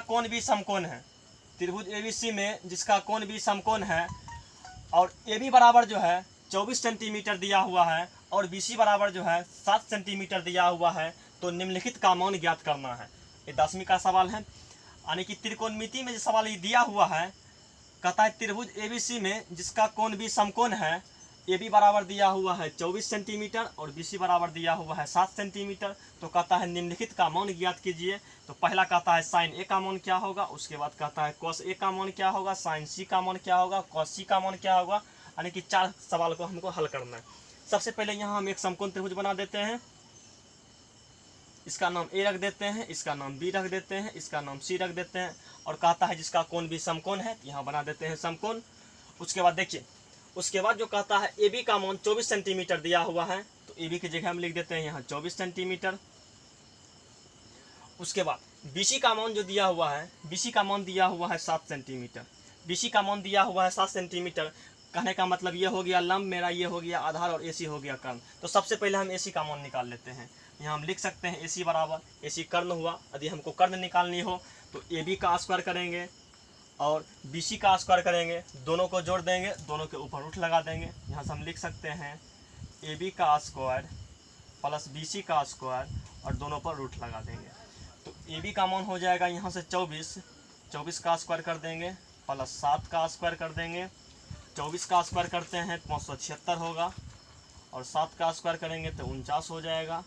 कोण भी समकोण है, त्रिभुज एबीसी में जिसका कोण भी समकोण है और ए बी बराबर जो है 24 सेंटीमीटर दिया हुआ है और बी सी बराबर जो है 7 सेंटीमीटर दिया हुआ है, तो निम्नलिखित का मान ज्ञात करना है। ये 10वीं का सवाल है। यानी कि त्रिकोणमिति में जो सवाल ये दिया हुआ है, कहता है त्रिभुज एबीसी में जिसका कोण भी समकोण है, ए बी बराबर दिया हुआ है 24 सेंटीमीटर और बी सी बराबर दिया हुआ है 7 सेंटीमीटर, तो कहता है निम्नलिखित का मान ज्ञात कीजिए। तो पहला कहता है साइन ए का मान क्या होगा, उसके बाद कहता है कॉस ए का मान क्या होगा, साइन सी का मान क्या होगा, कॉस सी का मान क्या होगा। यानी कि 4 सवाल को हमको हल करना है। सबसे पहले यहाँ हम एक समकोण त्रिभुज बना देते हैं। इसका नाम ए रख देते हैं, इसका नाम बी रख देते हैं, इसका नाम सी रख देते हैं और कहता है जिसका कोण भी समकोण है, यहाँ बना देते हैं समकोण। उसके बाद देखिए, उसके बाद जो कहता है ए बी का मान 24 सेंटीमीटर दिया हुआ है, तो ए बी की जगह हम लिख देते हैं यहाँ 24 सेंटीमीटर। उसके बाद बी सी का मान जो दिया हुआ है, बी सी का मान दिया हुआ है 7 सेंटीमीटर। बी सी का मान दिया हुआ है 7 सेंटीमीटर, कहने का मतलब ये हो गया लंब मेरा, ये हो गया आधार और ए सी हो गया कर्ण। तो सबसे पहले हम ए सी का मान निकाल लेते हैं। यहाँ हम लिख सकते हैं ए सी बराबर, ए सी कर्ण हुआ। यदि हमको कर्ण निकालनी हो तो ए बी का स्क्वायर करेंगे और बी सी का स्क्वायर करेंगे, दोनों को जोड़ देंगे, दोनों के ऊपर रूट लगा देंगे। यहाँ से हम लिख सकते हैं ए बी का स्क्वायर प्लस बी सी का स्क्वायर और दोनों पर रूट लगा देंगे। तो ए बी का मान हो जाएगा यहाँ से 24 का स्क्वायर कर देंगे प्लस 7 का स्क्वायर कर देंगे। 24 का स्क्वायर करते हैं 576 होगा और 7 का स्क्वायर करेंगे तो 49 हो जाएगा।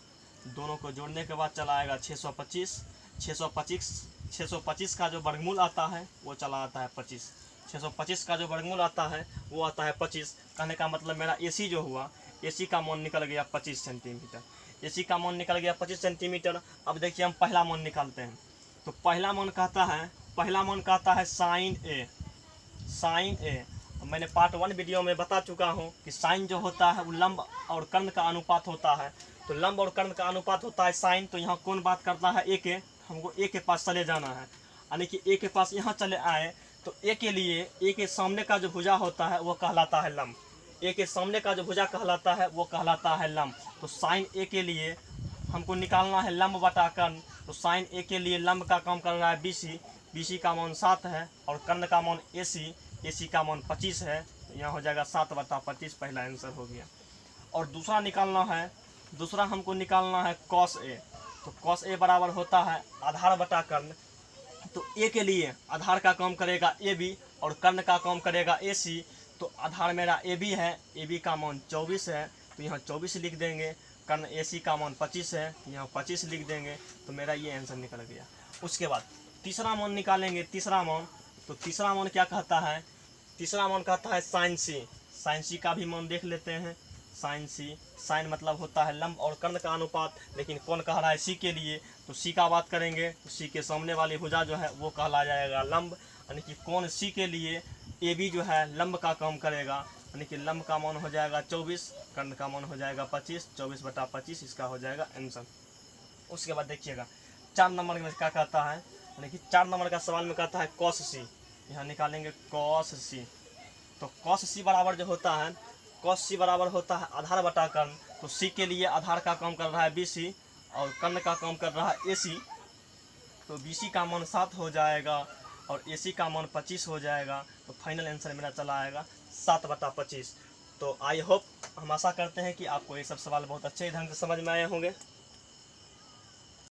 दोनों को जोड़ने के बाद चला आएगा 625 का जो वर्गमूल आता है वो चला आता है 25। 625 का जो वर्गमूल आता है वो आता है 25। कहने का मतलब मेरा ए सी जो हुआ, ए सी का मान निकल गया 25 सेंटीमीटर। ए सी का मान निकल गया 25 सेंटीमीटर। अब देखिए हम पहला मान निकालते हैं। तो पहला मान कहता है साइन ए। मैंने पार्ट 1 वीडियो में बता चुका हूँ कि साइन जो होता है वो लंब और कर्ण का अनुपात होता है। तो लंब और कर्ण का अनुपात होता है साइन। तो यहाँ कौन बात करता है, ए के, हमको ए के पास चले जाना है। यानी कि ए के पास यहाँ चले आए तो ए के लिए ए के सामने का जो भुजा होता है वो कहलाता है लंब। ए के सामने का जो भुजा कहलाता है वो कहलाता है लंब। तो साइन ए के लिए हमको निकालना है लंब बटा कर्ण। तो साइन ए के लिए लंब का काम कर रहा है बी सी। बी सी का मान 7 है और कर्ण का मान ए सी का मान 25 है। तो यहाँ हो जाएगा 7/25, पहला आंसर हो गया। और दूसरा हमको निकालना है कॉस ए। तो कॉस ए बराबर होता है आधार बटा कर्ण। तो ए के लिए आधार का काम करेगा ए बी और कर्ण का काम करेगा ए सी। तो आधार मेरा ए बी है, ए बी का मान 24 है तो यहाँ 24 लिख देंगे। कर्ण ए सी का मान 25 है तो यहाँ 25 लिख देंगे। तो मेरा ये आंसर निकल गया। उसके बाद तीसरा मान निकालेंगे। तीसरा मान क्या कहता है, तीसरा मान कहता है साइन सी। साइन सी का भी मान देख लेते हैं। साइन सी, साइन मतलब होता है लंब और कर्ण का अनुपात, लेकिन कौन कह रहा है सी के लिए, तो सी का बात करेंगे तो सी के सामने वाली भुजा जो है वो कहला जाएगा लंब। यानी कि कौन सी के लिए ए बी जो है लंब का काम करेगा। यानी कि लंब का मान हो जाएगा 24, कर्ण का मान हो जाएगा 25। 24/25 इसका हो जाएगा आंसर। उसके बाद देखिएगा 4 नंबर में क्या कहता है, यानी कि 4 नंबर का सवाल में कहता है कॉस सी। यहाँ निकालेंगे कॉस सी। तो कॉस सी बराबर जो होता है, कॉस सी बराबर होता है आधार बटा कर्ण। तो सी के लिए आधार का काम कर रहा है बी सी और कर्ण का काम कर रहा है ए सी। तो बी सी का मान 7 हो जाएगा और ए सी का मान 25 हो जाएगा। तो फाइनल आंसर मेरा चला आएगा 7/25। तो आई होप, हम आशा करते हैं कि आपको ये सब सवाल बहुत अच्छे ढंग से समझ में आए होंगे।